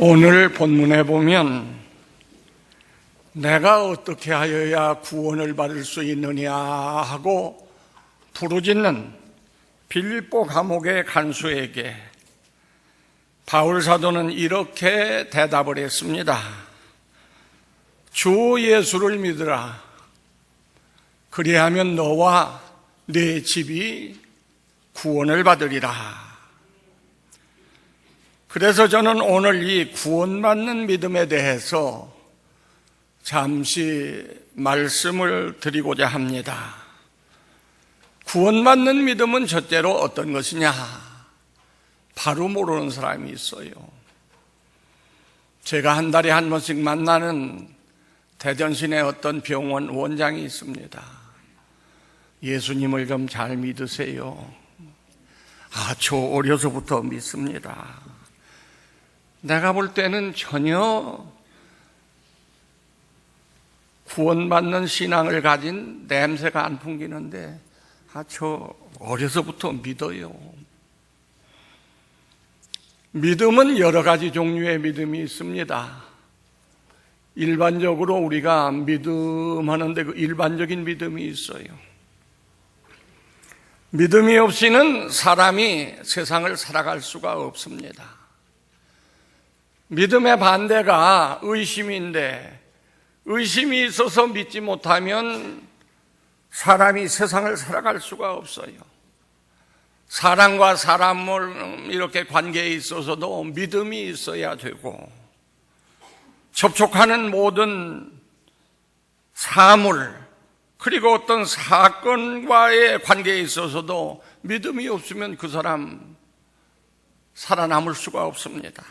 오늘 본문에 보면 내가 어떻게 하여야 구원을 받을 수 있느냐 하고 부르짖는 빌립보 감옥의 간수에게 바울 사도는 이렇게 대답을 했습니다. 주 예수를 믿으라. 그리하면 너와 네 집이 구원을 받으리라. 그래서 저는 오늘 이 구원받는 믿음에 대해서 잠시 말씀을 드리고자 합니다. 구원받는 믿음은 첫째로 어떤 것이냐? 바로 모르는 사람이 있어요. 제가 한 달에 한 번씩 만나는 대전시내 어떤 병원 원장이 있습니다. 예수님을 좀 잘 믿으세요. 저 어려서부터 믿습니다. 내가 볼 때는 전혀 구원받는 신앙을 가진 냄새가 안 풍기는데 저 어려서부터 믿어요. 믿음은 여러 가지 종류의 믿음이 있습니다. 일반적으로 우리가 믿음하는데 그 일반적인 믿음이 있어요. 믿음이 없이는 사람이 세상을 살아갈 수가 없습니다. 믿음의 반대가 의심인데 의심이 있어서 믿지 못하면 사람이 세상을 살아갈 수가 없어요. 사람과 사람을 이렇게 관계에 있어서도 믿음이 있어야 되고 접촉하는 모든 사물 그리고 어떤 사건과의 관계에 있어서도 믿음이 없으면 그 사람 살아남을 수가 없습니다.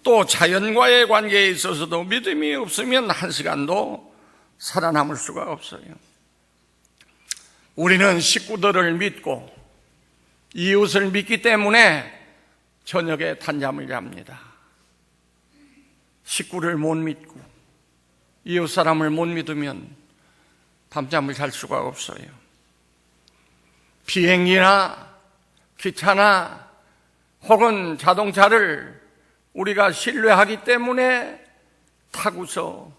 또 자연과의 관계에 있어서도 믿음이 없으면 한 시간도 살아남을 수가 없어요. 우리는 식구들을 믿고 이웃을 믿기 때문에 저녁에 단잠을 잡니다. 식구를 못 믿고 이웃 사람을 못 믿으면 밤잠을 잘 수가 없어요. 비행기나 기차나 혹은 자동차를 우리가 신뢰하기 때문에 타고서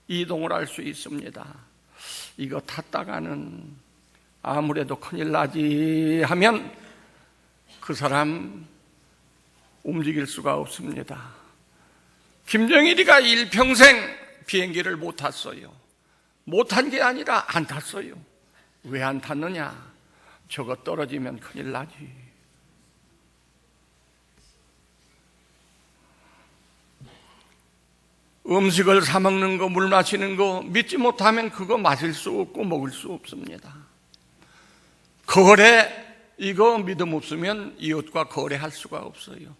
이동을 할 수 있습니다. 이거 탔다가는 아무래도 큰일 나지 하면 그 사람 움직일 수가 없습니다. 김정일이가 일평생 비행기를 못 탔어요. 못한 게 아니라 안 탔어요. 왜 안 탔느냐? 저거 떨어지면 큰일 나지. 음식을 사 먹는 거, 물 마시는 거 믿지 못하면 그거 마실 수 없고 먹을 수 없습니다. 거래, 이거 믿음 없으면 이웃과 거래할 수가 없어요.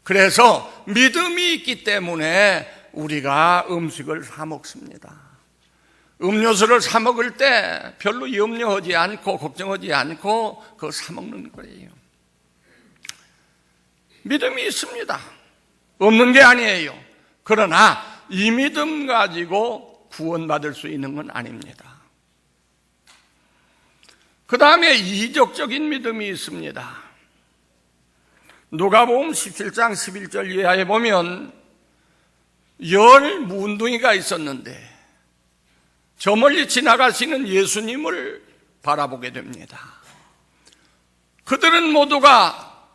그래서 믿음이 있기 때문에 우리가 음식을 사 먹습니다. 음료수를 사 먹을 때 별로 염려하지 않고 걱정하지 않고 그거 사 먹는 거예요. 믿음이 있습니다. 없는 게 아니에요. 그러나 이 믿음 가지고 구원받을 수 있는 건 아닙니다. 그 다음에 이적적인 믿음이 있습니다. 누가복음 17장 11절 이하에 보면 10 문둥이가 있었는데 저 멀리 지나가시는 예수님을 바라보게 됩니다. 그들은 모두가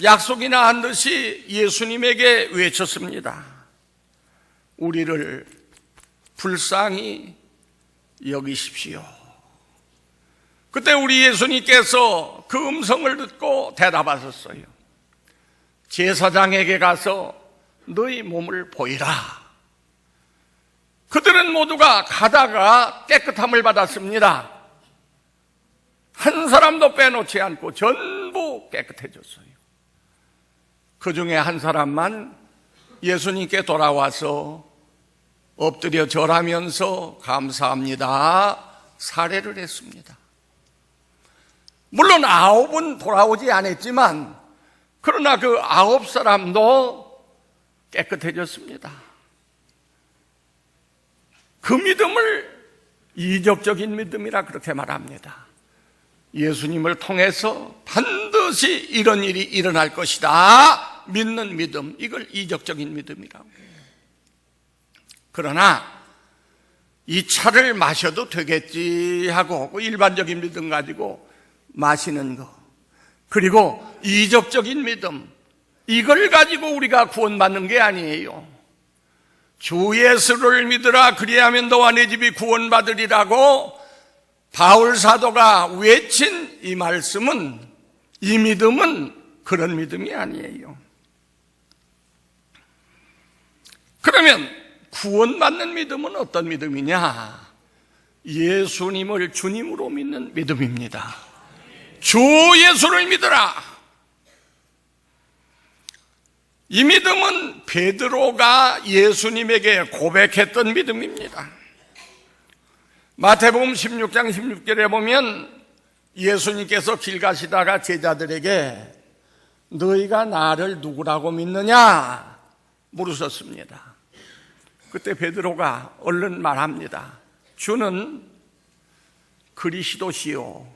약속이나 한 듯이 예수님에게 외쳤습니다. 우리를 불쌍히 여기십시오. 그때 우리 예수님께서 그 음성을 듣고 대답하셨어요. 제사장에게 가서 너희 몸을 보이라. 그들은 모두가 가다가 깨끗함을 받았습니다. 한 사람도 빼놓지 않고 전부 깨끗해졌어요. 그 중에 한 사람만 예수님께 돌아와서 엎드려 절하면서 감사합니다 사례를 했습니다. 물론 9은 돌아오지 않았지만 그러나 그 9사람도 깨끗해졌습니다. 그 믿음을 이적적인 믿음이라 그렇게 말합니다. 예수님을 통해서 반드시 이런 일이 일어날 것이다 믿는 믿음, 이걸 이적적인 믿음이라고 해요. 그러나 이 차를 마셔도 되겠지 하고 일반적인 믿음 가지고 마시는 거, 그리고 이적적인 믿음, 이걸 가지고 우리가 구원받는 게 아니에요. 주 예수를 믿으라, 그리하면 너와 내 집이 구원받으리라고 바울 사도가 외친 이 말씀은, 이 믿음은 그런 믿음이 아니에요. 그러면 구원받는 믿음은 어떤 믿음이냐? 예수님을 주님으로 믿는 믿음입니다. 주 예수를 믿으라. 이 믿음은 베드로가 예수님에게 고백했던 믿음입니다. 마태복음 16장 16절에 보면 예수님께서 길 가시다가 제자들에게 너희가 나를 누구라고 믿느냐 물으셨습니다. 그때 베드로가 얼른 말합니다. 주는 그리스도시요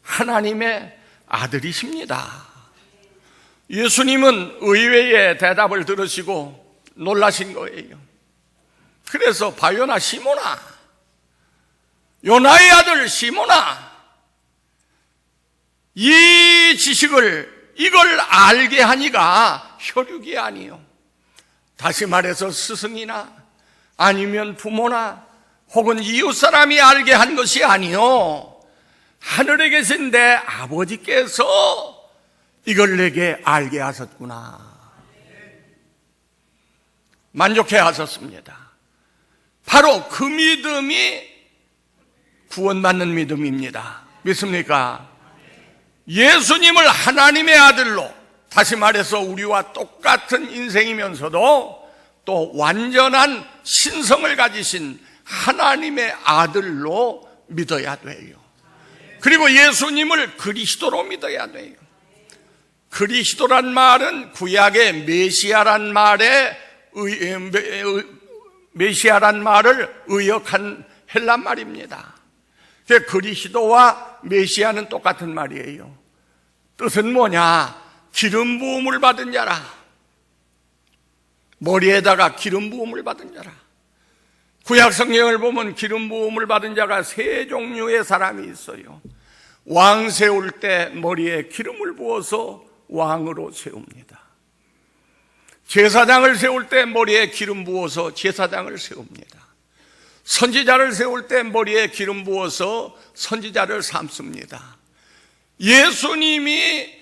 하나님의 아들이십니다. 예수님은 의외의 대답을 들으시고 놀라신 거예요. 그래서 바요나 시몬아, 요나의 아들 시몬아, 이 지식을, 이걸 알게 하니가 혈육이 아니요, 다시 말해서 스승이나 아니면 부모나 혹은 이웃사람이 알게 한 것이 아니요, 하늘에 계신 내 아버지께서 이걸 내게 알게 하셨구나. 만족해 하셨습니다. 바로 그 믿음이 구원받는 믿음입니다. 믿습니까? 예수님을 하나님의 아들로, 다시 말해서 우리와 똑같은 인생이면서도 또 완전한 신성을 가지신 하나님의 아들로 믿어야 돼요. 그리고 예수님을 그리스도로 믿어야 돼요. 그리스도란 말은 구약의 메시아란 메시아란 말을 의역한 헬란 말입니다. 그리스도와 메시아는 똑같은 말이에요. 뜻은 뭐냐? 기름 부음을 받은 자라. 머리에다가 기름 부음을 받은 자라. 구약 성경을 보면 기름 부음을 받은 자가 세 종류의 사람이 있어요. 왕 세울 때 머리에 기름을 부어서 왕으로 세웁니다. 제사장을 세울 때 머리에 기름 부어서 제사장을 세웁니다. 선지자를 세울 때 머리에 기름 부어서 선지자를 삼습니다. 예수님이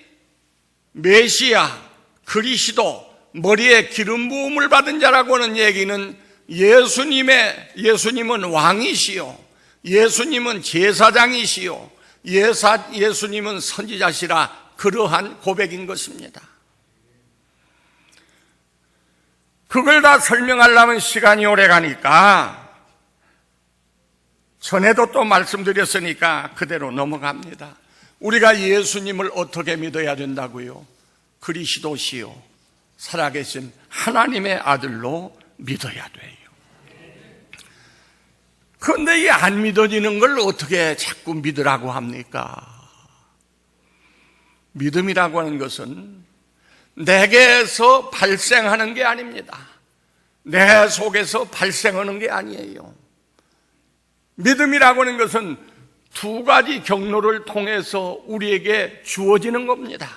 메시아, 그리스도, 머리에 기름 부음을 받은 자라고 하는 얘기는 예수님은 왕이시요, 예수님은 제사장이시요, 예수님은 선지자시라, 그러한 고백인 것입니다. 그걸 다 설명하려면 시간이 오래 가니까 전에도 또 말씀드렸으니까 그대로 넘어갑니다. 우리가 예수님을 어떻게 믿어야 된다고요? 그리스도시요 살아계신 하나님의 아들로 믿어야 돼요. 그런데 이 안 믿어지는 걸 어떻게 자꾸 믿으라고 합니까? 믿음이라고 하는 것은 내게서 발생하는 게 아닙니다. 내 속에서 발생하는 게 아니에요. 믿음이라고 하는 것은 두 가지 경로를 통해서 우리에게 주어지는 겁니다.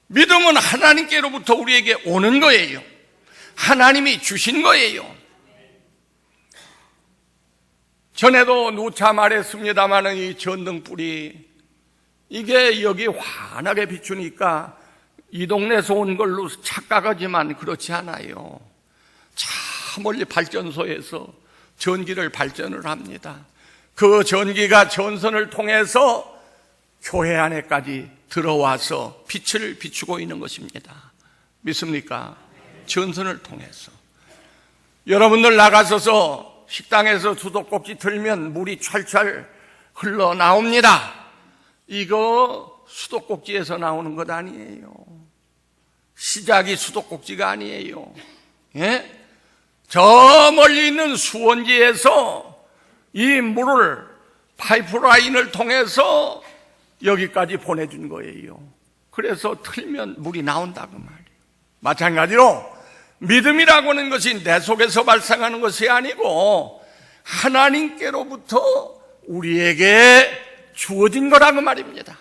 믿음은 하나님께로부터 우리에게 오는 거예요. 하나님이 주신 거예요. 전에도 누차 말했습니다마는 이 전등불이 이게 여기 환하게 비추니까 이 동네에서 온 걸로 착각하지만 그렇지 않아요. 저 멀리 발전소에서 전기를 발전을 합니다. 그 전기가 전선을 통해서 교회 안에까지 들어와서 빛을 비추고 있는 것입니다. 믿습니까? 전선을 통해서. 여러분들 나가서서 식당에서 수도꼭지 틀면 물이 찰찰 흘러나옵니다. 이거 수도꼭지에서 나오는 것 아니에요. 시작이 수도꼭지가 아니에요. 예? 저 멀리 있는 수원지에서 이 물을 파이프라인을 통해서 여기까지 보내준 거예요. 그래서 틀면 물이 나온다고 말이에요. 마찬가지로 믿음이라고 하는 것이 내 속에서 발생하는 것이 아니고 하나님께로부터 우리에게 주어진 거라고 말입니다.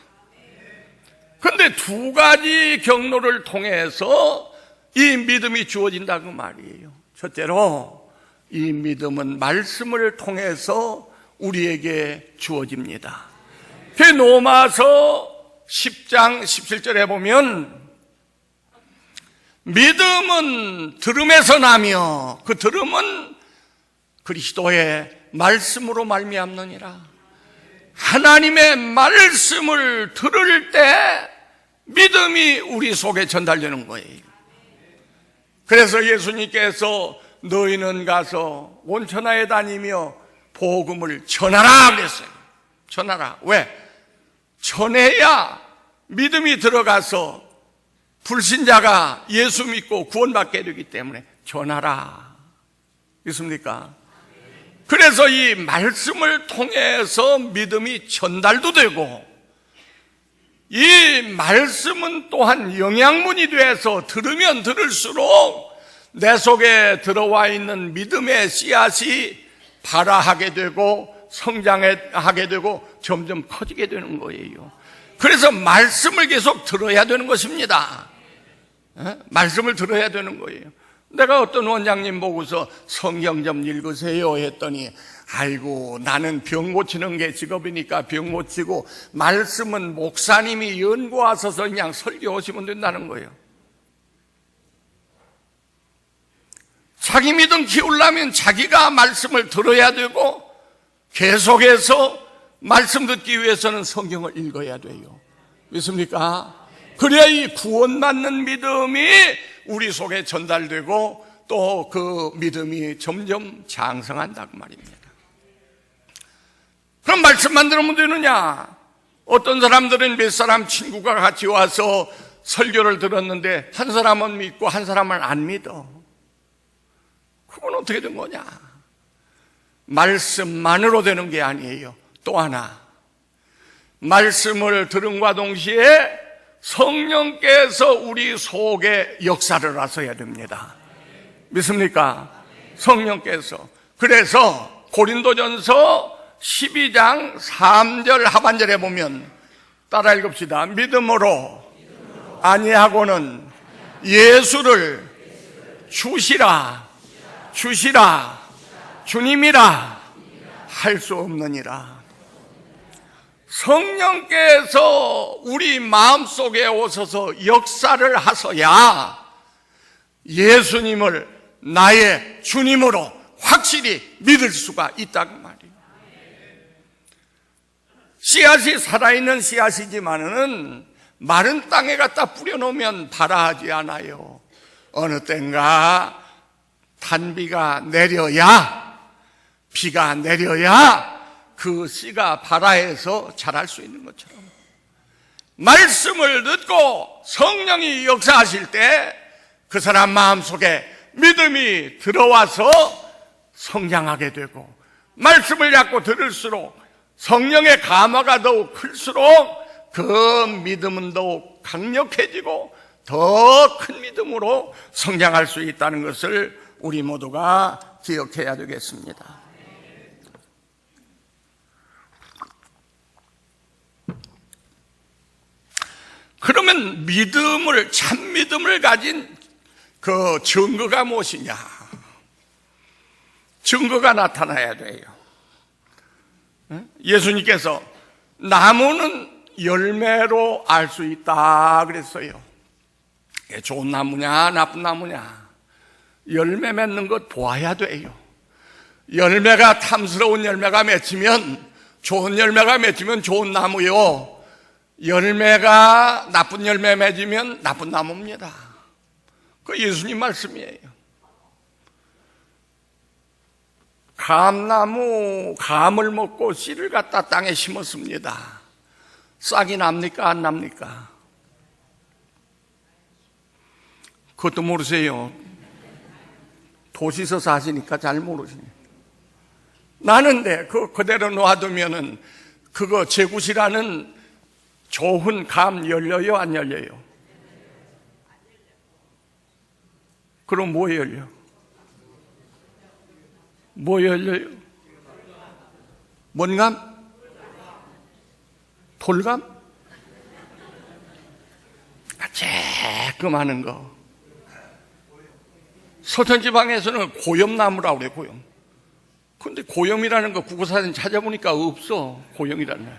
그런데 두 가지 경로를 통해서 이 믿음이 주어진다고 말이에요. 첫째로 이 믿음은 말씀을 통해서 우리에게 주어집니다. 로마서 10장 17절에 보면 믿음은 들음에서 나며 그 들음은 그리스도의 말씀으로 말미암느니라. 하나님의 말씀을 들을 때 믿음이 우리 속에 전달되는 거예요. 그래서 예수님께서 너희는 가서 온 천하에 다니며 복음을 전하라 그랬어요. 전하라. 왜? 전해야 믿음이 들어가서 불신자가 예수 믿고 구원받게 되기 때문에 전하라. 믿습니까? 그래서 이 말씀을 통해서 믿음이 전달도 되고 이 말씀은 또한 영양분이 돼서 들으면 들을수록 내 속에 들어와 있는 믿음의 씨앗이 발화하게 되고 성장하게 되고 점점 커지게 되는 거예요. 그래서 말씀을 계속 들어야 되는 것입니다. 말씀을 들어야 되는 거예요. 내가 어떤 원장님 보고서 성경 좀 읽으세요 했더니 아이고 나는 병 고치는 게 직업이니까 병 고치고 말씀은 목사님이 연구하셔서 그냥 설교하시면 된다는 거예요. 자기 믿음 키우려면 자기가 말씀을 들어야 되고 계속해서 말씀 듣기 위해서는 성경을 읽어야 돼요. 믿습니까? 그래야 이 구원받는 믿음이 우리 속에 전달되고 또 그 믿음이 점점 장성한다고 말입니다. 그럼 말씀만 들으면 되느냐? 어떤 사람들은 몇 사람 친구가 같이 와서 설교를 들었는데 한 사람은 믿고 한 사람은 안 믿어. 그건 어떻게 된 거냐? 말씀만으로 되는 게 아니에요. 또 하나, 말씀을 들음과 동시에 성령께서 우리 속에 역사를 하셔야 됩니다. 믿습니까? 성령께서. 그래서 고린도전서 12장 3절 하반절에 보면 따라 읽읍시다. 믿음으로 아니하고는 예수를 주시라 주님이라 할 수 없느니라. 성령께서 우리 마음속에 오셔서 역사를 하셔야 예수님을 나의 주님으로 확실히 믿을 수가 있다고 말이에요. 씨앗이 살아있는 씨앗이지만은 마른 땅에 갖다 뿌려놓으면 발아하지 않아요. 어느 땐가 단비가 내려야, 비가 내려야 그 씨가 발아해서 자랄 수 있는 것처럼 말씀을 듣고 성령이 역사하실 때 그 사람 마음속에 믿음이 들어와서 성장하게 되고 말씀을 자꾸 들을수록 성령의 감화가 더욱 클수록 그 믿음은 더욱 강력해지고 더 큰 믿음으로 성장할 수 있다는 것을 우리 모두가 기억해야 되겠습니다. 그러면 믿음을, 참 믿음을 가진 그 증거가 무엇이냐? 증거가 나타나야 돼요. 예수님께서 나무는 열매로 알 수 있다 그랬어요. 좋은 나무냐 나쁜 나무냐 열매 맺는 것 보아야 돼요. 열매가 탐스러운 열매가 맺히면, 좋은 열매가 맺히면 좋은 나무요, 열매가 나쁜 열매 맺으면 나쁜 나무입니다. 그 예수님 말씀이에요. 감나무 감을 먹고 씨를 갖다 땅에 심었습니다. 싹이 납니까 안 납니까? 그것도 모르세요. 도시에서 사시니까 잘 모르시네. 나는데 그대로 놔두면은 그거 제굿이라는 좋은 감 열려요, 안 열려요? 그럼 뭐 열려? 뭐 열려요? 뭔 감? 돌감? 쬐끔하는 거. 서천지방에서는 고염나무라고 그래, 고염. 근데 고염이라는 거 국어사전 찾아보니까 없어, 고염이라는 거.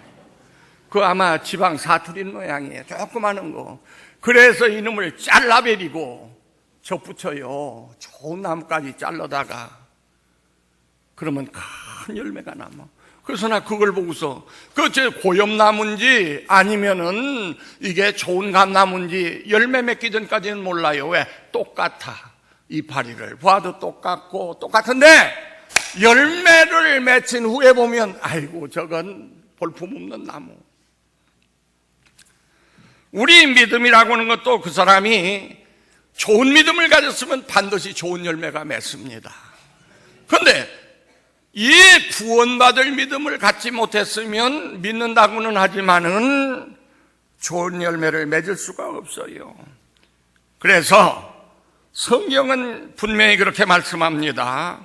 그 아마 지방 사투리인 모양이에요. 조그마한 거. 그래서 이놈을 잘라버리고 접붙여요. 좋은 나무까지 잘라다가. 그러면 큰 열매가 남아. 그래서 나 그걸 보고서 제 고염나무인지 아니면은 이게 좋은 감나무인지 열매 맺기 전까지는 몰라요. 왜? 똑같아. 이파리를 봐도 똑같고 똑같은데 열매를 맺힌 후에 보면 아이고 저건 볼품없는 나무. 우리 믿음이라고 하는 것도 그 사람이 좋은 믿음을 가졌으면 반드시 좋은 열매가 맺습니다. 그런데 이 구원받을 믿음을 갖지 못했으면 믿는다고는 하지만은 좋은 열매를 맺을 수가 없어요. 그래서 성경은 분명히 그렇게 말씀합니다.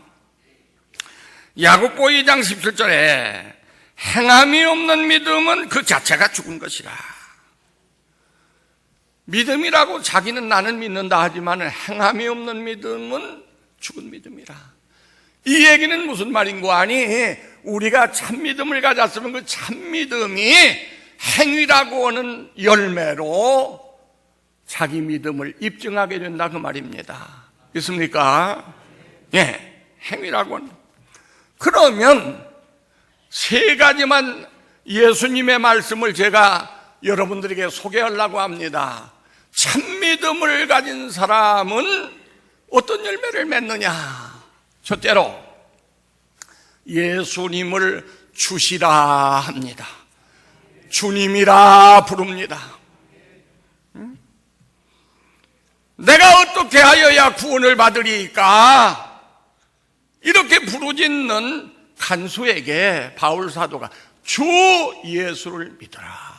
야고보 2장 17절에 행함이 없는 믿음은 그 자체가 죽은 것이라. 믿음이라고 자기는 나는 믿는다 하지만 행함이 없는 믿음은 죽은 믿음이라. 이 얘기는 무슨 말인고 하니 우리가 참믿음을 가졌으면 그 참믿음이 행위라고 하는 열매로 자기 믿음을 입증하게 된다 그 말입니다. 있습니까? 예, 행위라고 하는. 그러면 세 가지만 예수님의 말씀을 제가 여러분들에게 소개하려고 합니다. 참믿음을 가진 사람은 어떤 열매를 맺느냐? 첫째로 예수님을 주시라 합니다. 주님이라 부릅니다. 내가 어떻게 하여야 구원을 받으리까? 이렇게 부르짖는 간수에게 바울 사도가 주 예수를 믿어라.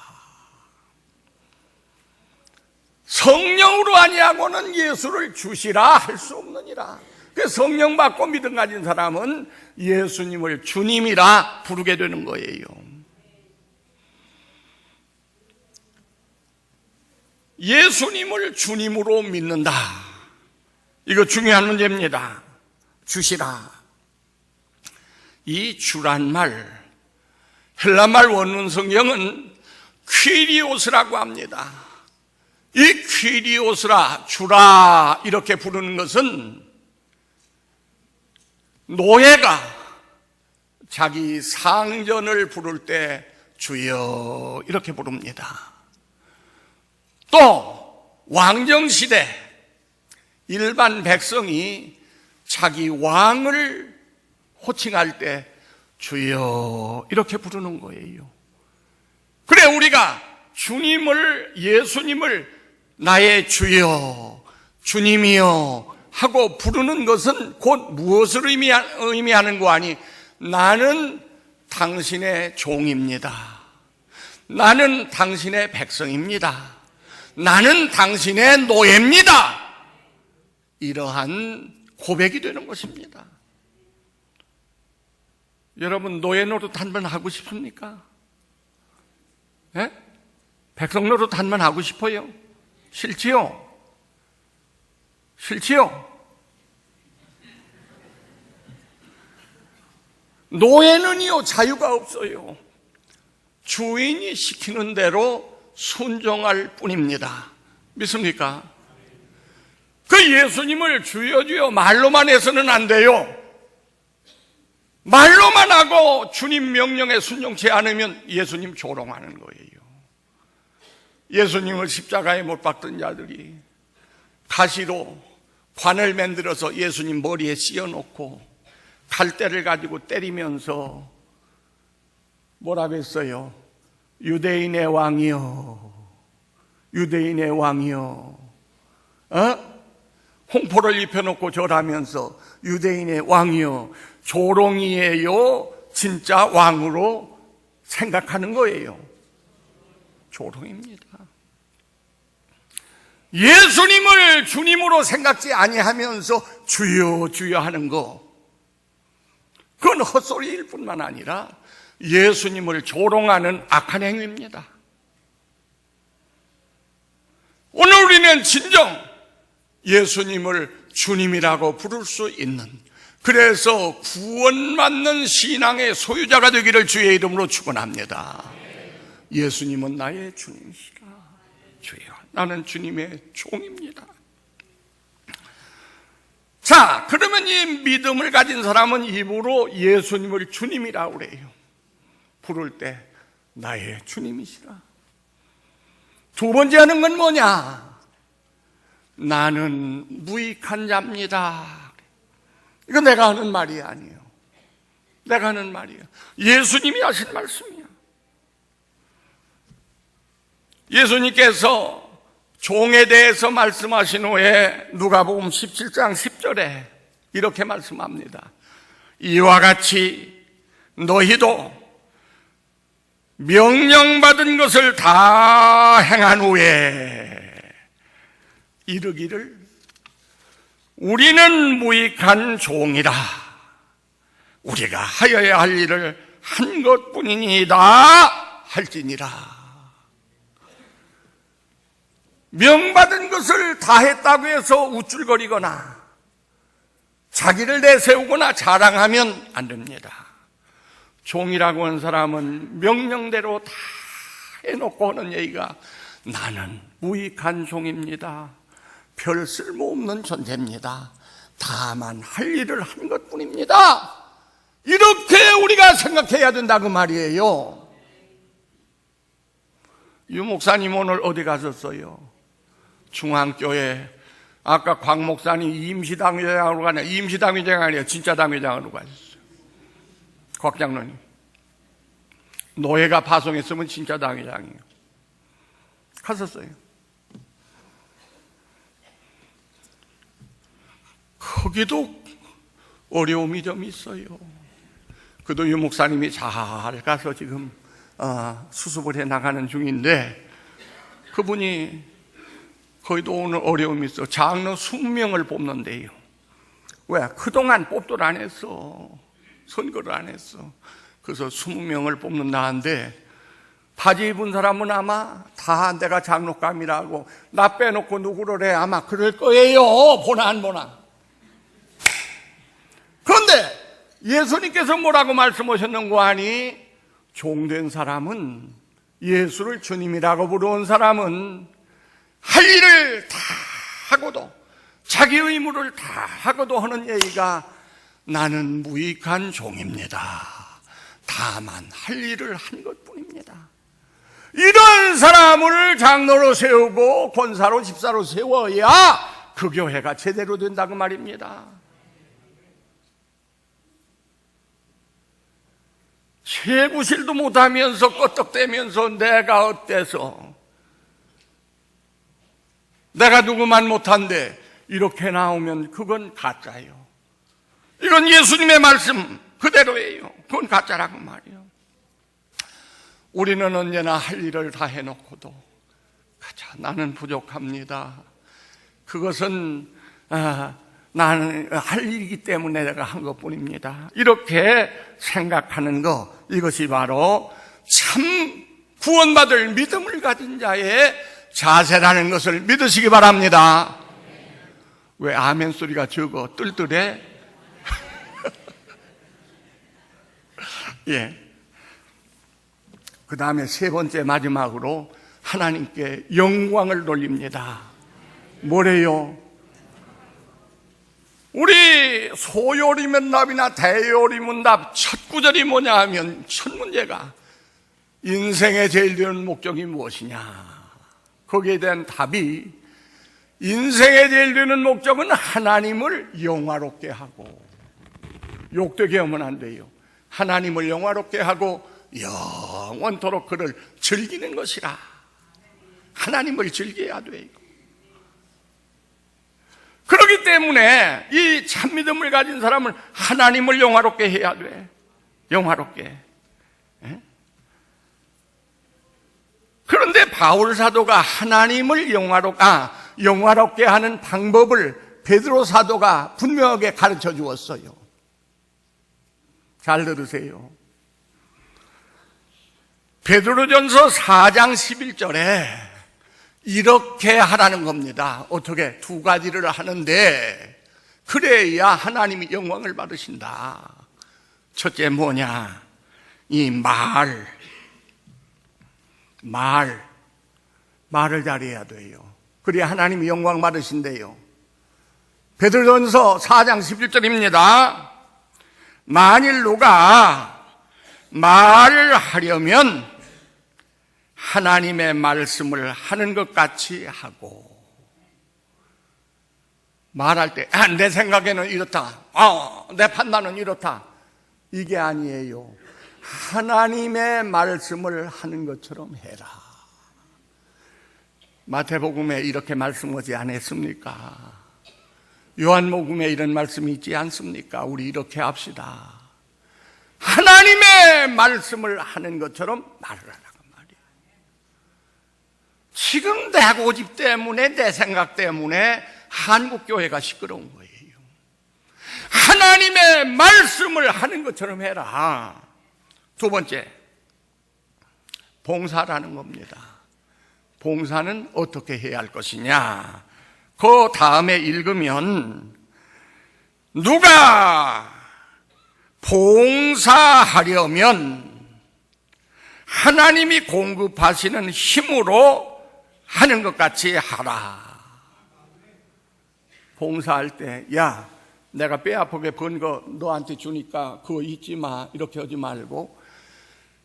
성령으로 아니하고는 예수를 주시라 할 수 없느니라. 그 성령 받고 믿음 가진 사람은 예수님을 주님이라 부르게 되는 거예요. 예수님을 주님으로 믿는다. 이거 중요한 문제입니다. 주시라. 이 주란 말, 헬라말 원문 성경은 퀴리오스라고 합니다. 이 퀴리오스라, 주라 이렇게 부르는 것은 노예가 자기 상전을 부를 때 주여 이렇게 부릅니다. 또 왕정시대 일반 백성이 자기 왕을 호칭할 때 주여 이렇게 부르는 거예요. 그래 우리가 주님을, 예수님을 나의 주여, 주님이여 하고 부르는 것은 곧 무엇을 의미하는 거 아니? 나는 당신의 종입니다. 나는 당신의 백성입니다. 나는 당신의 노예입니다. 이러한 고백이 되는 것입니다. 여러분 노예 노릇 한번 하고 싶습니까? 예? 백성 노릇 한번 하고 싶어요? 싫지요? 싫지요? 노예는요 자유가 없어요. 주인이 시키는 대로 순종할 뿐입니다. 믿습니까? 그 예수님을 주여 주여 말로만 해서는 안 돼요. 말로만 하고 주님 명령에 순종치 않으면 예수님 조롱하는 거예요. 예수님을 십자가에 못 박던 자들이 가시로 관을 만들어서 예수님 머리에 씌워놓고 칼대를 가지고 때리면서 뭐라고 했어요? 유대인의 왕이여, 유대인의 왕이여. 홍포를 입혀놓고 절하면서 유대인의 왕이여, 조롱이에요? 진짜 왕으로 생각하는 거예요. 조롱입니다. 예수님을 주님으로 생각지 아니하면서 주여 주여 하는 거, 그건 헛소리일 뿐만 아니라 예수님을 조롱하는 악한 행위입니다. 오늘 우리는 진정 예수님을 주님이라고 부를 수 있는, 그래서 구원받는 신앙의 소유자가 되기를 주의 이름으로 축원합니다. 예수님은 나의 주님이시라. 주여, 나는 주님의 종입니다. 자, 그러면 이 믿음을 가진 사람은 입으로 예수님을 주님이라고 그래요. 부를 때 나의 주님이시라. 두 번째 하는 건 뭐냐? 나는 무익한 자입니다. 이거 내가 하는 말이 아니에요. 내가 하는 말이에요. 예수님이 하신 말씀이에요. 예수님께서 종에 대해서 말씀하신 후에 누가복음 17장 10절에 이렇게 말씀합니다. 이와 같이 너희도 명령받은 것을 다 행한 후에 이르기를 우리는 무익한 종이라. 우리가 하여야 할 일을 한 것뿐이니이다 할지니라. 명받은 것을 다 했다고 해서 우쭐거리거나 자기를 내세우거나 자랑하면 안 됩니다. 종이라고 하는 사람은 명령대로 다 해놓고 하는 얘기가 나는 무익한 종입니다. 별 쓸모없는 존재입니다. 다만 할 일을 한 것뿐입니다. 이렇게 우리가 생각해야 된다고 말이에요. 유 목사님 오늘 어디 가셨어요? 중앙교회. 아까 광 목사님 임시당회장으로 가냐? 임시당회장 아니에요. 진짜 당회장으로 가셨어요. 곽 장로님. 노예가 파송했으면 진짜 당회장이에요. 갔었어요. 거기도 어려움이 좀 있어요. 그도 유 목사님이 잘 가서 지금 수습을 해 나가는 중인데, 그분이 거기도 오늘 어려움이 있어. 장로 20명을 뽑는데요. 왜? 그동안 뽑들 안 했어. 선거를 안 했어. 그래서 20명을 뽑는다는데, 바지 입은 사람은 아마 다 내가 장로감이라고 나 빼놓고 누구를 해 아마 그럴 거예요. 보나 안 보나. 그런데 예수님께서 뭐라고 말씀하셨는고 하니, 종된 사람은, 예수를 주님이라고 부르는 사람은 할 일을 다 하고도, 자기 의무를 다 하고도 하는 얘기가 나는 무익한 종입니다. 다만 할 일을 한 것뿐입니다. 이런 사람을 장로로 세우고 권사로 집사로 세워야 그 교회가 제대로 된다고 말입니다. 최부실도 못하면서 껐떡대면서 내가 어때서, 내가 누구만 못한데 이렇게 나오면 그건 가짜예요. 이건 예수님의 말씀 그대로예요. 그건 가짜라고 말이에요. 우리는 언제나 할 일을 다 해놓고도 가자, 나는 부족합니다. 그것은 나는 할 일이기 때문에 내가 한 것뿐입니다. 이렇게 생각하는 거, 이것이 바로 참 구원받을 믿음을 가진 자의 자세라는 것을 믿으시기 바랍니다. 왜 아멘 소리가 적어? 뜰뜰해? 예. 그 다음에 세 번째 마지막으로 하나님께 영광을 돌립니다. 뭐래요? 우리 소요리면 답이나 대요리면 답 첫 구절이 뭐냐 하면, 첫 문제가 인생의 제일 되는 목적이 무엇이냐. 거기에 대한 답이, 인생의 제일 되는 목적은 하나님을 영화롭게 하고, 욕되게 하면 안 돼요. 하나님을 영화롭게 하고 영원토록 그를 즐기는 것이라. 하나님을 즐겨야 돼요. 그렇기 때문에 이 참믿음을 가진 사람은 하나님을 영화롭게 해야 돼. 영화롭게. 그런데 바울 사도가 하나님을 영화롭게 하는 방법을 베드로 사도가 분명하게 가르쳐 주었어요. 잘 들으세요. 베드로전서 4장 11절에 이렇게 하라는 겁니다. 어떻게? 두 가지를 하는데 그래야 하나님이 영광을 받으신다. 첫째 뭐냐? 이 말을 잘해야 돼요. 그래야 하나님이 영광 받으신대요. 베드로전서 4장 11절입니다. 만일 누가 말을 하려면 하나님의 말씀을 하는 것 같이 하고, 말할 때 내 생각에는 이렇다, 내 판단은 이렇다, 이게 아니에요. 하나님의 말씀을 하는 것처럼 해라. 마태복음에 이렇게 말씀하지 않았습니까? 요한복음에 이런 말씀이 있지 않습니까? 우리 이렇게 합시다. 하나님의 말씀을 하는 것처럼 말을 하라고 말이에요. 지금 내 고집 때문에, 내 생각 때문에 한국교회가 시끄러운 거예요. 하나님의 말씀을 하는 것처럼 해라. 두 번째, 봉사라는 겁니다. 봉사는 어떻게 해야 할 것이냐? 그 다음에 읽으면 누가 봉사하려면 하나님이 공급하시는 힘으로 하는 것 같이 하라. 봉사할 때, 야, 내가 뼈 아프게 번 거 너한테 주니까 그거 잊지 마, 이렇게 하지 말고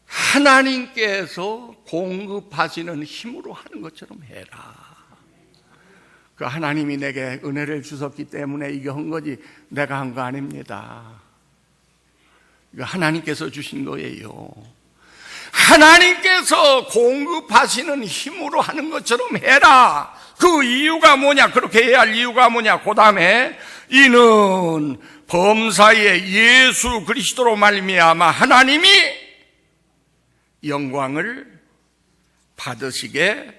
하나님께서 공급하시는 힘으로 하는 것처럼 해라. 그 하나님이 내게 은혜를 주셨기 때문에 이거 한 거지 내가 한 거 아닙니다. 이거 하나님께서 주신 거예요. 하나님께서 공급하시는 힘으로 하는 것처럼 해라. 그 이유가 뭐냐? 그렇게 해야 할 이유가 뭐냐? 그 다음에 이는 범사에 예수 그리스도로 말미암아 하나님이 영광을 받으시게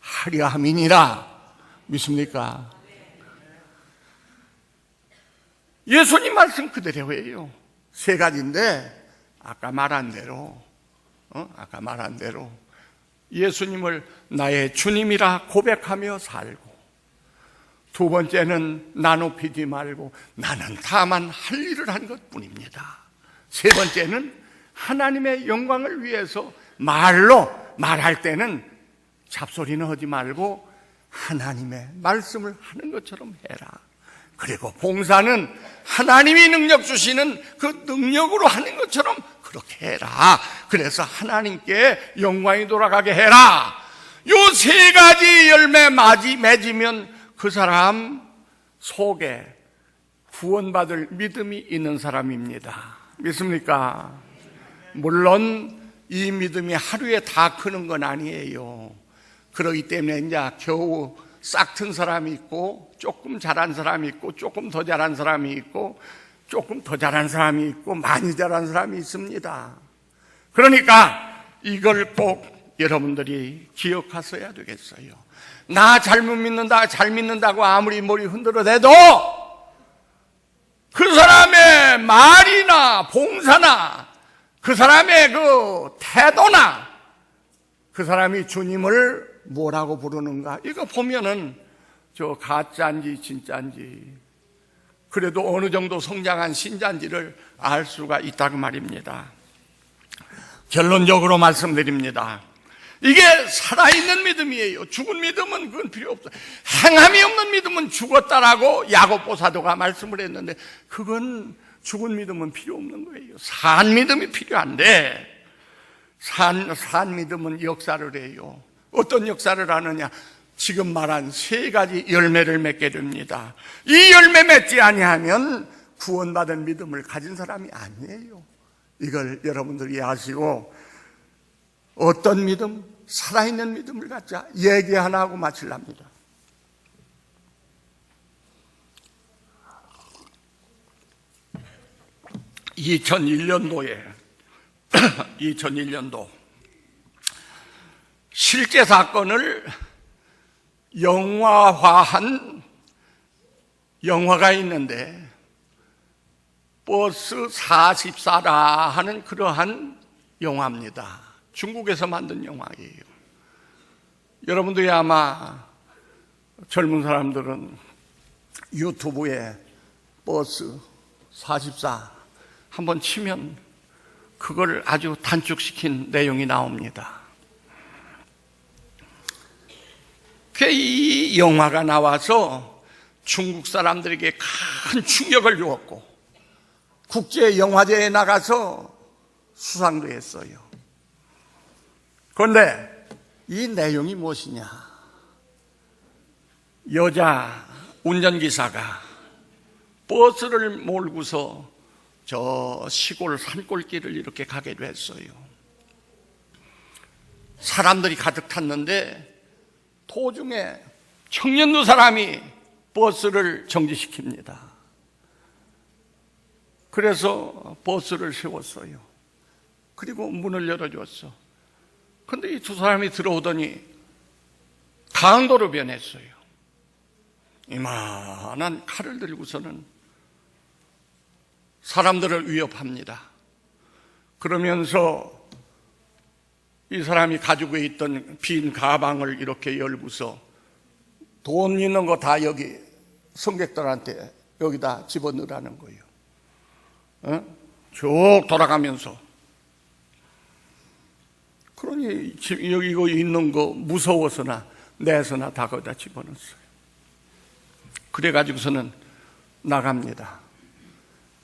하려 함이니라. 믿습니까? 예수님 말씀 그대로예요. 세 가지인데 아까 말한 대로 예수님을 나의 주님이라 고백하며 살고, 두 번째는 나 높이지 말고 나는 다만 할 일을 한 것뿐입니다. 세 번째는 하나님의 영광을 위해서 말할 때는 잡소리는 하지 말고 하나님의 말씀을 하는 것처럼 해라. 그리고 봉사는 하나님이 능력 주시는 그 능력으로 하는 것처럼 그렇게 해라. 그래서 하나님께 영광이 돌아가게 해라. 요 세 가지 열매 맺으면 그 사람 속에 구원받을 믿음이 있는 사람입니다. 믿습니까? 물론 이 믿음이 하루에 다 크는 건 아니에요. 그렇기 때문에 이제 겨우 싹튼 사람이 있고, 조금 잘한 사람이 있고, 조금 더 잘한 사람이 있고, 조금 더 잘한 사람이 있고, 많이 잘한 사람이 있습니다. 그러니까 이걸 꼭 여러분들이 기억하셔야 되겠어요. 나 잘못 믿는다, 잘 믿는다고 아무리 머리 흔들어대도 그 사람의 말이나 봉사나 그 사람의 그 태도나 그 사람이 주님을 뭐라고 부르는가, 이거 보면은 저 가짜인지 진짜인지, 그래도 어느 정도 성장한 신자인지를 알 수가 있다고 말입니다. 결론적으로 말씀드립니다. 이게 살아있는 믿음이에요. 죽은 믿음은 그건 필요 없어요. 행함이 없는 믿음은 죽었다라고 야고보 사도가 말씀을 했는데, 그건 죽은 믿음은 필요 없는 거예요. 산 믿음이 필요한데, 산 믿음은 역사를 해요. 어떤 역사를 하느냐? 지금 말한 세 가지 열매를 맺게 됩니다. 이 열매 맺지 아니하면 구원받은 믿음을 가진 사람이 아니에요. 이걸 여러분들이 아시고, 어떤 믿음? 살아있는 믿음을 갖자. 얘기 하나 하고 마치랍니다. (2001년도에) 실제 사건을 영화화한 영화가 있는데 버스 44라 하는 그러한 영화입니다. 중국에서 만든 영화예요. 여러분들이 아마 젊은 사람들은 유튜브에 버스 44 한번 치면 그걸 아주 단축시킨 내용이 나옵니다. 이 영화가 나와서 중국 사람들에게 큰 충격을 주었고 국제영화제에 나가서 수상도 했어요. 그런데 이 내용이 무엇이냐? 여자 운전기사가 버스를 몰고서 저 시골 산골길을 이렇게 가게 됐어요. 사람들이 가득 탔는데 도중에 청년 두 사람이 버스를 정지시킵니다. 그래서 버스를 세웠어요. 그리고 문을 열어줬어. 근데 이 두 사람이 들어오더니 강도로 변했어요. 이만한 칼을 들고서는 사람들을 위협합니다. 그러면서 이 사람이 가지고 있던 빈 가방을 이렇게 열고서 돈 있는 거 다 여기 승객들한테 여기다 집어넣으라는 거예요. 쭉 돌아가면서. 그러니 여기 이거 있는 거 무서워서나 내서나 다 거기다 집어넣었어요. 그래가지고서는 나갑니다.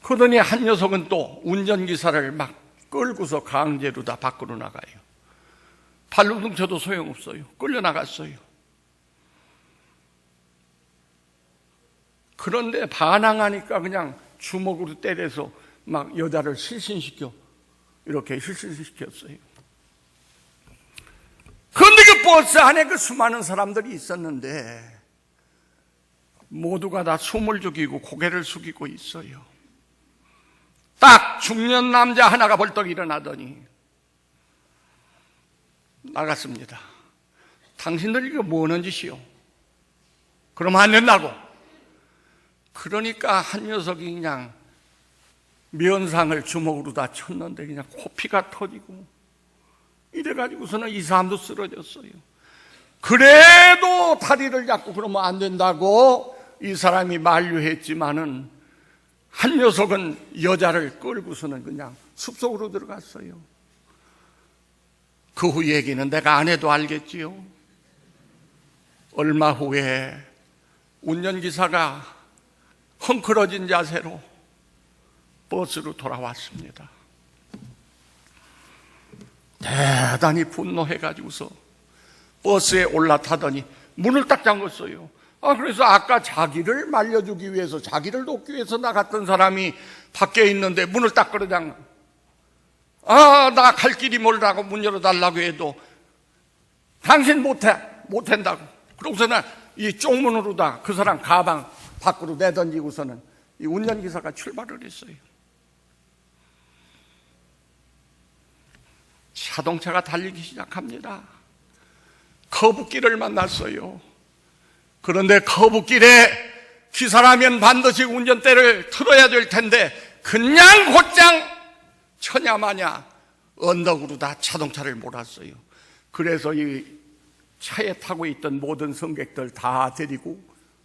그러더니 한 녀석은 또 운전기사를 막 끌고서 강제로 다 밖으로 나가요. 발로 둥쳐도 소용없어요. 끌려나갔어요. 그런데 반항하니까 그냥 주먹으로 때려서 막 여자를 이렇게 실신시켰어요. 그런데 그 버스 안에 그 수많은 사람들이 있었는데 모두가 다 숨을 죽이고 고개를 숙이고 있어요. 딱 중년 남자 하나가 벌떡 일어나더니 나갔습니다. 당신들 이거 뭐 하는 짓이요? 그러면 안 된다고. 그러니까 한 녀석이 그냥 면상을 주먹으로 다 쳤는데 그냥 코피가 터지고 이래가지고서는 이 사람도 쓰러졌어요. 그래도 다리를 잡고 그러면 안 된다고 이 사람이 만류했지만은 한 녀석은 여자를 끌고서는 그냥 숲속으로 들어갔어요. 그 후 얘기는 내가 안 해도 알겠지요. 얼마 후에 운전기사가 헝클어진 자세로 버스로 돌아왔습니다. 대단히 분노해가지고서 버스에 올라타더니 문을 딱 잠궜어요. 그래서 아까 자기를 말려주기 위해서, 자기를 돕기 위해서 나갔던 사람이 밖에 있는데 문을 딱 끌어잠가. 나 갈 길이 멀다고 문 열어달라고 해도 당신 못한다고. 그러고서는 이 쪽문으로 다 그 사람 가방 밖으로 내던지고서는 이 운전기사가 출발을 했어요. 자동차가 달리기 시작합니다. 커브길을 만났어요. 그런데 커브길에 기사라면 반드시 운전대를 틀어야 될 텐데 그냥 곧장 쳐냐마냐 언덕으로 다 자동차를 몰았어요. 그래서 이 차에 타고 있던 모든 승객들 다 데리고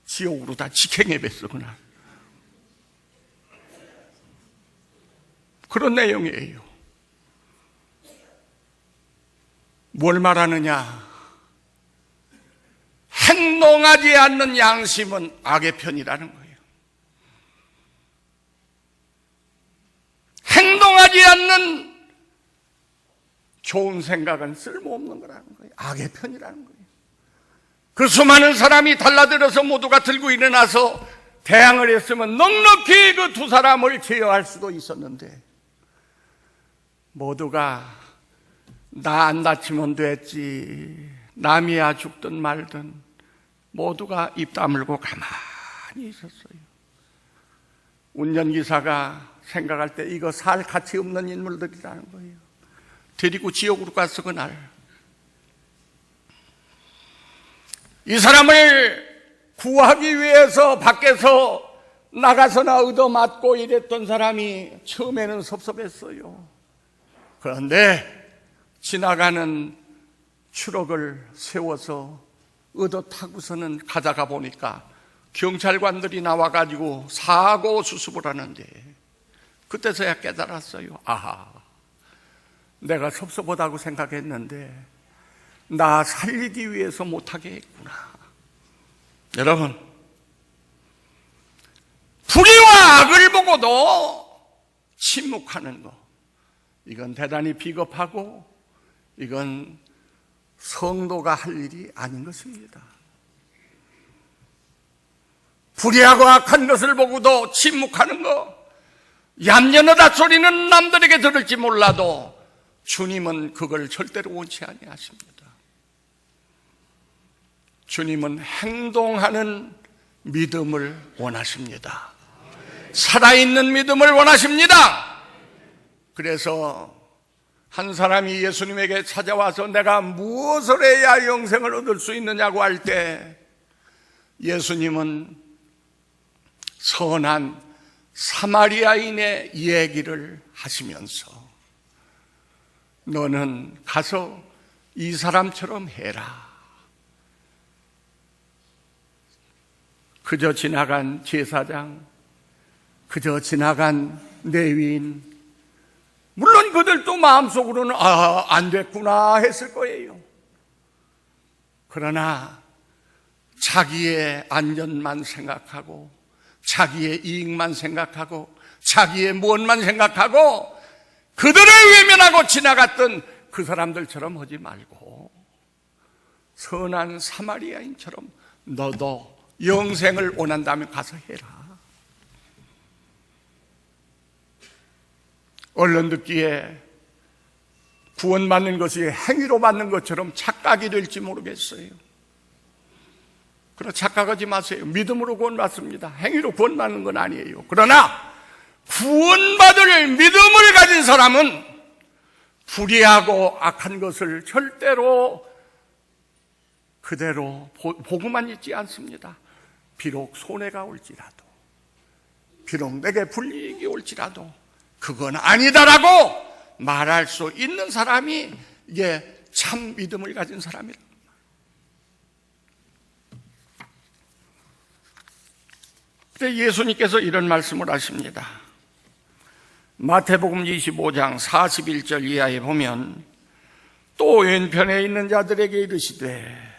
지옥으로 다 직행해 뱄어 그날. 그런 내용이에요. 뭘 말하느냐? 행동하지 않는 양심은 악의 편이라는 거예요. 행동하지 않는 좋은 생각은 쓸모없는 거라는 거예요. 악의 편이라는 거예요. 그 수많은 사람이 달라들어서 모두가 들고 일어나서 대항을 했으면 넉넉히 그 두 사람을 제어할 수도 있었는데 모두가 나 안 다치면 됐지, 남이야 죽든 말든 모두가 입 다물고 가만히 있었어요. 운전기사가 생각할 때 이거 살 가치 없는 인물들이라는 거예요. 데리고 지옥으로 갔어 그날. 이 사람을 구하기 위해서 밖에서 나가서나 얻어맞고 이랬던 사람이 처음에는 섭섭했어요. 그런데 지나가는 추럭을 세워서 얻어 타고서는 가다가 보니까 경찰관들이 나와가지고 사고 수습을 하는데, 그때서야 깨달았어요. 아하, 내가 섭섭하다고 생각했는데 나 살리기 위해서 못하게 했구나. 여러분, 불의와 악을 보고도 침묵하는 거, 이건 대단히 비겁하고 이건 성도가 할 일이 아닌 것입니다. 불의하고 악한 것을 보고도 침묵하는 거, 얌전하다 소리는 남들에게 들을지 몰라도 주님은 그걸 절대로 원치 아니하십니다. 주님은 행동하는 믿음을 원하십니다. 살아있는 믿음을 원하십니다. 그래서 한 사람이 예수님에게 찾아와서 내가 무엇을 해야 영생을 얻을 수 있느냐고 할 때, 예수님은 선한 사마리아인의 얘기를 하시면서 너는 가서 이 사람처럼 해라. 그저 지나간 제사장, 그저 지나간 레위인, 물론 그들도 마음속으로는 안 됐구나 했을 거예요. 그러나 자기의 안전만 생각하고 자기의 이익만 생각하고 자기의 무엇만 생각하고 그들을 외면하고 지나갔던 그 사람들처럼 하지 말고 선한 사마리아인처럼 너도 영생을 원한다면 가서 해라. 얼른 듣기에 구원받는 것이 행위로 받는 것처럼 착각이 될지 모르겠어요. 그러나 착각하지 마세요. 믿음으로 구원받습니다. 행위로 구원받는 건 아니에요. 그러나 구원받을 믿음을 가진 사람은 불의하고 악한 것을 절대로 그대로 보고만 있지 않습니다. 비록 손해가 올지라도, 비록 내게 불이익이 올지라도 그건 아니다라고 말할 수 있는 사람이 이게 참 믿음을 가진 사람이다. 그때 예수님께서 이런 말씀을 하십니다. 마태복음 25장 41절 이하에 보면 또 왼편에 있는 자들에게 이르시되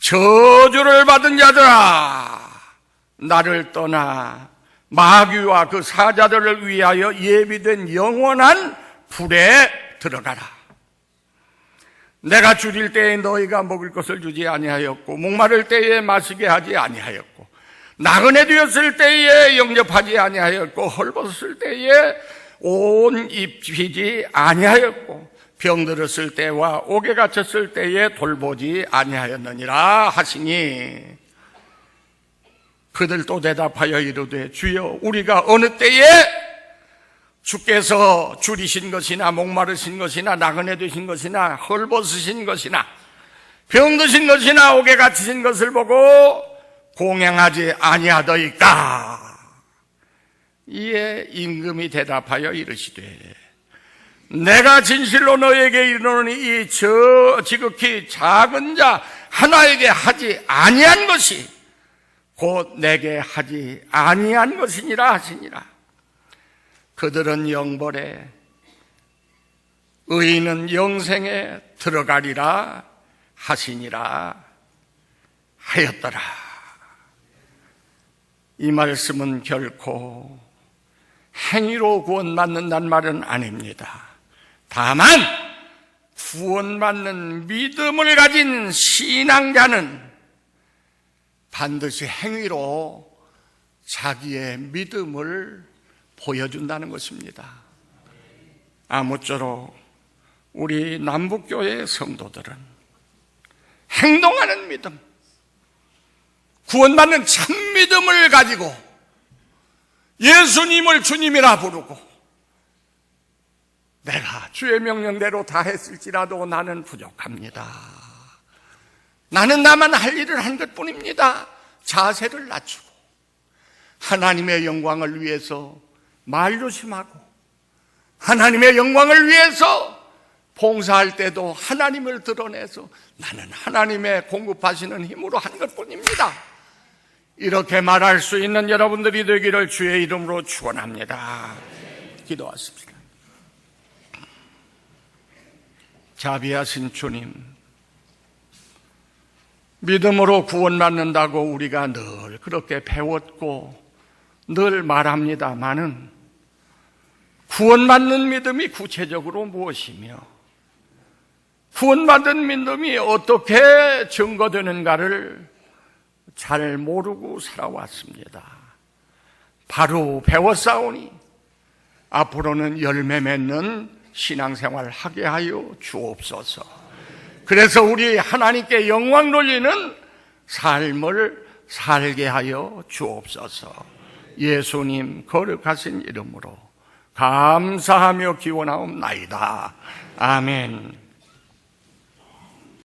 저주를 받은 자들아, 나를 떠나 마귀와 그 사자들을 위하여 예비된 영원한 불에 들어가라. 내가 줄일 때에 너희가 먹을 것을 주지 아니하였고 목마를 때에 마시게 하지 아니하였고 나그네 되었을 때에 영접하지 아니하였고 헐벗었을 때에 옷 입히지 아니하였고 병들었을 때와 옥에 갇혔을 때에 돌보지 아니하였느니라 하시니, 그들도 대답하여 이르되 주여, 우리가 어느 때에 주께서 줄이신 것이나 목마르신 것이나 나그네 되신 것이나 헐벗으신 것이나 병드신 것이나 옥에 갇히신 것을 보고 공양하지 아니하더이까. 이에 임금이 대답하여 이르시되 내가 진실로 너에게 이르노니 이 지극히 작은 자 하나에게 하지 아니한 것이 곧 내게 하지 아니한 것이니라 하시니라. 그들은 영벌에 의인은 영생에 들어가리라 하시니라 하였더라. 이 말씀은 결코 행위로 구원받는다는 말은 아닙니다. 다만 구원받는 믿음을 가진 신앙자는 반드시 행위로 자기의 믿음을 보여준다는 것입니다. 아무쪼록 우리 남북교회 성도들은 행동하는 믿음, 구원받는 참 믿음을 가지고 예수님을 주님이라 부르고 내가 주의 명령대로 다 했을지라도 나는 부족합니다. 나는 나만 할 일을 한 것뿐입니다. 자세를 낮추고 하나님의 영광을 위해서 말조심하고 하나님의 영광을 위해서 봉사할 때도 하나님을 드러내서 나는 하나님의 공급하시는 힘으로 한 것뿐입니다. 이렇게 말할 수 있는 여러분들이 되기를 주의 이름으로 축원합니다. 기도하십시다. 자비하신 주님, 믿음으로 구원받는다고 우리가 늘 그렇게 배웠고 늘 말합니다마는 구원받는 믿음이 구체적으로 무엇이며 구원받은 믿음이 어떻게 증거되는가를 잘 모르고 살아왔습니다. 바로 배웠사오니 앞으로는 열매 맺는 신앙생활 하게 하여 주옵소서. 그래서 우리 하나님께 영광 돌리는 삶을 살게 하여 주옵소서. 예수님 거룩하신 이름으로 감사하며 기원하옵나이다. 아멘.